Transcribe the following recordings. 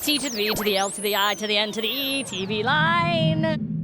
T to the V to the L to the I to the N to the E, TV line.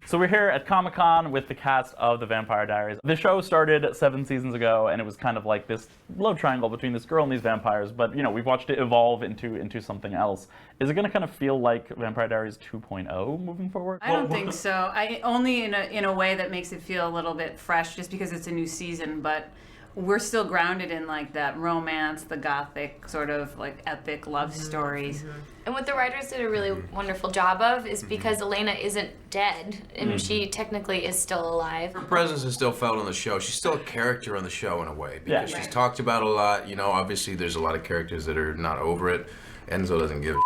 So we're here at Comic-Con with the cast of The Vampire Diaries. The show started 7 seasons ago, and it was kind of like this love triangle between this girl and these vampires, but you know, we've watched it evolve into something else. Is it going to kind of feel like Vampire Diaries 2.0 moving forward? I don't think so. Only in a way that makes it feel a little bit fresh, just because it's a new season, but we're still grounded in like that romance, the gothic sort of like epic love stories. And what the writers did a really wonderful job of is because Elena isn't dead, and she technically is still alive. Her presence is still felt on the show. She's still a character on the show in a way, because Yeah. she's talked about a lot. You know, obviously there's a lot of characters that are not over it. Enzo doesn't give a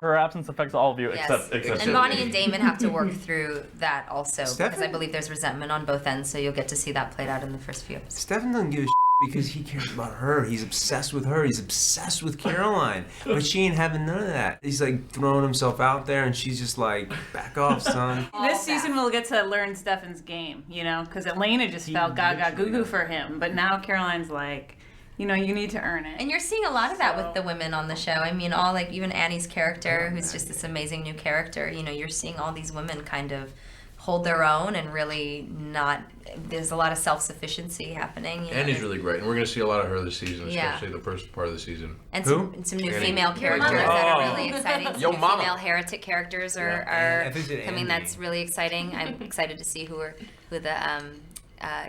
Her absence affects all of you, Yes. except And Bonnie and Damon have to work through that also, because I believe there's resentment on both ends, so you'll get to see that played out in the first few episodes. Stefan doesn't give a because he cares about her. He's obsessed with her. He's obsessed with Caroline. But she ain't having none of that. He's like throwing himself out there, and she's just like, back off, son. This season we'll get to learn Stefan's game, you know, because Elena just felt gaga goo goo for him, but now Caroline's like, you know, you need to earn it. And you're seeing a lot of that with the women on the show. I mean, all like even Annie's character, who's just this amazing new character, you know, you're seeing all these women kind of hold their own and really not, there's a lot of self-sufficiency happening. You know? Annie's really great, and we're going to see a lot of her this season, Yeah. especially the first part of the season. And Who? some new Annie. female characters Annie. that are really exciting. Some Yo, new mama. female heretic characters are I think it's coming. Andy. That's really exciting. I'm excited to see who the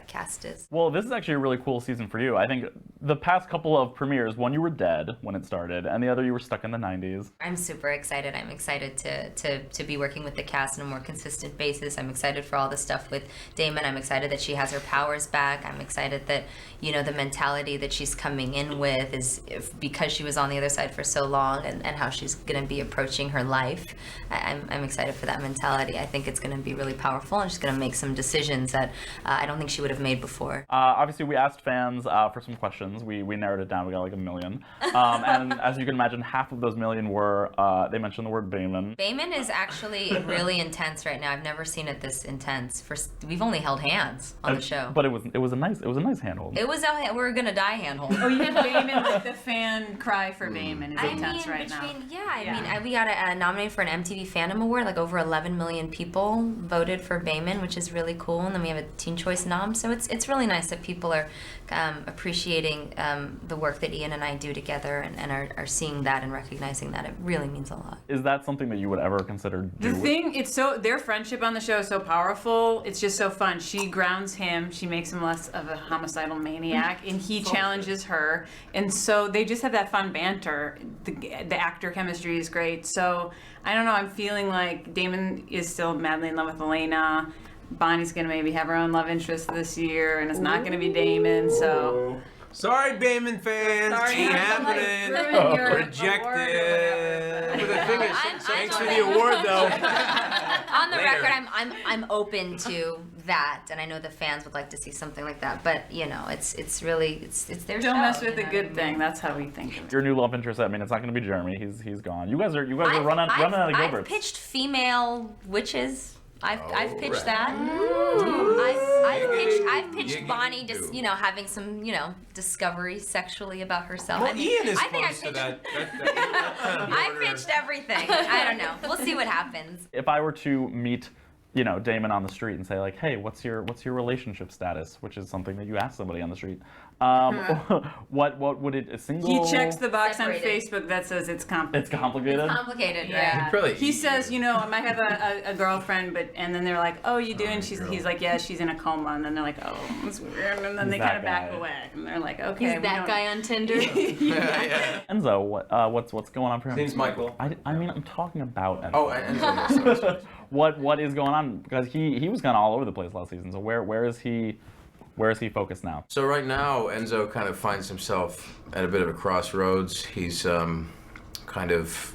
cast is. Well, this is actually a really cool season for you. I think the past couple of premieres, one you were dead when it started, and the other you were stuck in the 90s. I'm super excited. I'm excited to be working with the cast on a more consistent basis. I'm excited for all the stuff with Damon. I'm excited that she has her powers back. I'm excited that, you know, the mentality that she's coming in with is because she was on the other side for so long, and how she's going to be approaching her life. I'm excited for that mentality. I think it's going to be really powerful, and she's going to make some decisions that I don't think she would have made before. Obviously, we asked fans for some questions. We narrowed it down. We got like 1 million. And as you can imagine, half of those million were, they mentioned the word Damon. Damon is actually really intense right now. I've never seen it this intense. We've only held hands on the show. But it was a nice handhold. It was a we're gonna die handhold. Oh, you have Damon, like the fan cry for Damon is intense right now. We got nominated for an MTV Fandom Award. Like over 11 million people voted for Damon, which is really cool. And then we have a Teen Choice nom. So it's really nice that people are appreciating the work that Ian and I do together, and are seeing that and recognizing that. It really means a lot. Is that something that you would ever consider doing? Their friendship on the show is so powerful. It's just so fun. She grounds him. She makes him less of a homicidal maniac, and he challenges her. And so they just have that fun banter. The actor chemistry is great. So I don't know. I'm feeling like Damon is still madly in love with Elena. Bonnie's gonna maybe have her own love interest this year, and it's not gonna be Damon. So Sorry, Damon fans. Sorry, Ain't I'm like happening. ruining your Rejected. But the thing is, Thanks for the award, though. On the record, I'm open to that, and I know the fans would like to see something like that. But you know, it's their show. don't mess with you a know good what I thing. mean? That's how we think of it. Your new love interest, I mean, it's not going to be Jeremy. He's gone. You guys are running out of Gilberts. I've pitched female witches. I've pitched right. that. I've pitched Bonnie just, you know, having some, you know, discovery sexually about herself. Well, I mean, Ian is I think close to I've that. I pitched everything. I don't know. We'll see what happens. If I were to meet, you know, Damon on the street and say like, hey, what's your relationship status, which is something that you ask somebody on the street, what would it, a single? He checks the box on Separated. Facebook that says it's complicated. It's complicated. Complicated, Yeah. right? He says, you know, I might have a girlfriend, and then they're like, oh, you do? And he's like, yeah, she's in a coma. And then they're like, oh, that's weird. And then He's they that kind of back guy. away. And they're like, okay. He's we that don't- guy on Tinder. yeah. Enzo, what's going on for him? Name's Michael. I mean, I'm talking about Enzo. Oh, and What is going on? Because he was kind of all over the place last season. So where is he focused now? So right now, Enzo kind of finds himself at a bit of a crossroads. He's kind of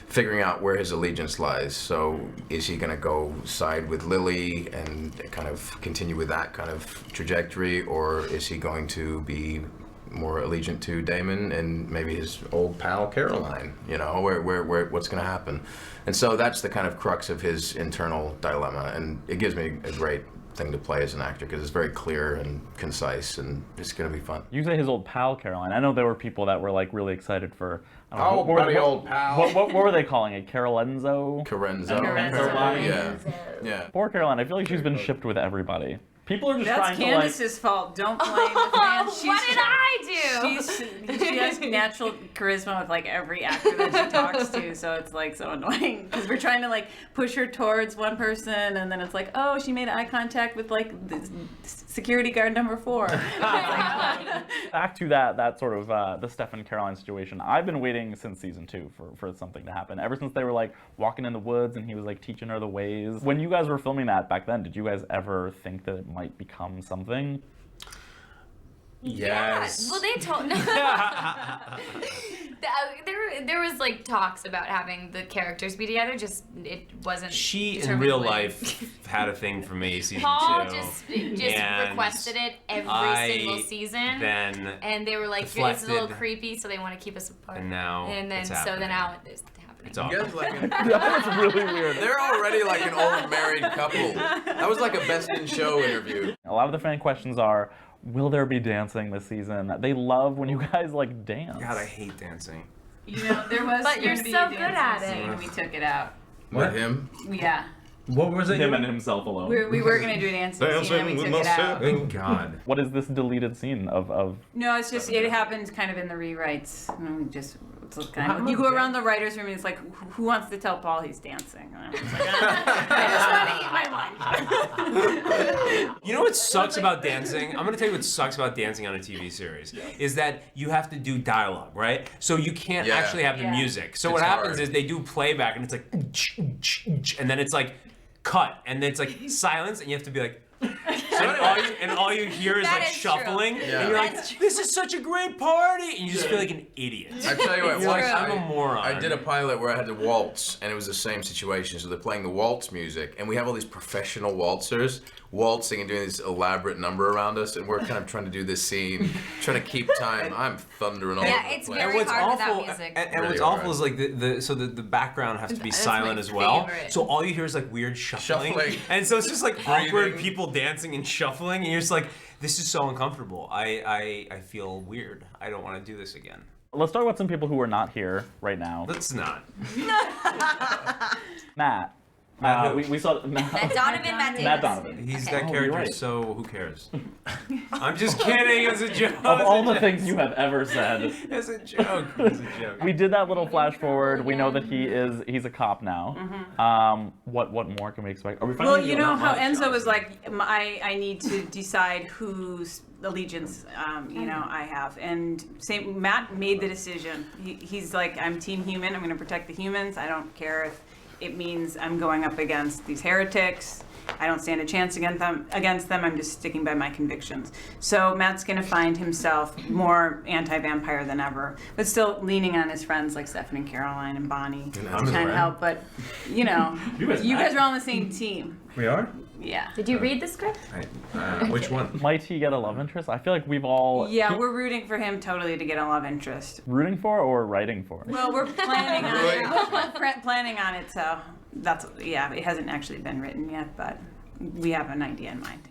figuring out where his allegiance lies. So is he going to go side with Lily and kind of continue with that kind of trajectory, or is he going to be more allegiant to Damon and maybe his old pal Caroline? You know, where what's going to happen? And so that's the kind of crux of his internal dilemma, and it gives me a great thing to play as an actor because it's very clear and concise, and it's going to be fun. You say his old pal Caroline. I know there were people that were like really excited for. I don't know, Oh, buddy, old pal. What were they calling it? Carolenzo? Carenzo. Carenzo. Yeah. Poor Caroline. I feel like she's been shipped with everybody. People are just That's trying to like. Candace's fault. Don't blame the fans. What did I do? She has natural charisma with like every actor that she talks to, so it's like so annoying because we're trying to like push her towards one person, and then it's like, oh, she made eye contact with like the security guard number 4. Back to that sort of the Steph and Caroline situation. I've been waiting since season 2 for something to happen. Ever since they were like walking in the woods and he was like teaching her the ways. When you guys were filming that back then, did you guys ever think that it might become something? Yes. Yeah. Well, they told. there was like talks about having the characters be together. Just it wasn't. She in determined real when. life had a thing for me season 2. Paul just and requested it every single season. Then and they were like, it's a little deflected. creepy, so they want to keep us apart. And now And then it's so happening. then now it's happening. It's You awful. guys like That was really weird. they're already like an old married couple. That was like a best in show interview. A lot of the fan questions are, will there be dancing this season? They love when you guys like dance. God, I hate dancing. You know, there was But going you're to be so a good dancing at it. scene, and we took it out. What, him? Yeah, What was it? Him and himself alone. we were going to do a dancing scene, and we took it out. Thank God. What is this deleted scene of? No, it's just it happened kind of in the rewrites. And we just it's kind of, you go around the writers' room and it's like, who wants to tell Paul he's dancing? And it's like, I just want to eat my lunch. You know what sucks about dancing? I'm gonna tell you what sucks about dancing on a TV series is that you have to do dialogue, right? So you can't Yeah. actually have the Yeah. music. So It's what happens hard. is they do playback and it's like, and then it's like cut, and then it's like silence, and you have to be like. And all you hear is That like is true. shuffling, Yeah. and you're like, That's true. "This is such a great party," and you just feel like an idiot. I tell you what, You're like, once I'm a moron. I did a pilot where I had to waltz, and it was the same situation. So they're playing the waltz music, and we have all these professional waltzers waltzing and doing this elaborate number around us, and we're kind of trying to do this scene, trying to keep time. I'm thundering all Yeah, over the it's place. very And what's hard without awful, music. and Really what's hard. awful is like the background has to be That's silent my as well. favorite. So all you hear is like weird shuffling. And so it's just like awkward Breathing. people dancing and shuffling, and you're just like, this is so uncomfortable. I feel weird. I don't want to do this again. Let's talk about some people who are not here right now. Let's not. Matt. Matt who? We saw Matt Donovan, Matt Davis. Matt Donovan. He's Okay. that Oh, character, you're right. so who cares? I'm just kidding. It was a joke. Of all the things you have ever said. It's a joke. It's a joke. We did that little flash forward. We know that he's a cop now. What more can we expect? Are we Well, finally you know how Enzo Johnson? was like, I need to decide whose allegiance, I have. And Matt made the decision. He's like, I'm Team Human. I'm going to protect the humans. I don't care if it means I'm going up against these heretics. I don't stand a chance against them. I'm just sticking by my convictions. So Matt's going to find himself more anti-vampire than ever, but still leaning on his friends like Stephanie, Caroline, and Bonnie to I'm kind of right. help. But, you guys are all on the same team. We are? Yeah. Did you read the script? Which one? Might he get a love interest? I feel like we've all Yeah, we're rooting for him totally to get a love interest. rooting for or writing for. Well, we're planning on it. We're planning on it, so it hasn't actually been written yet, but we have an idea in mind.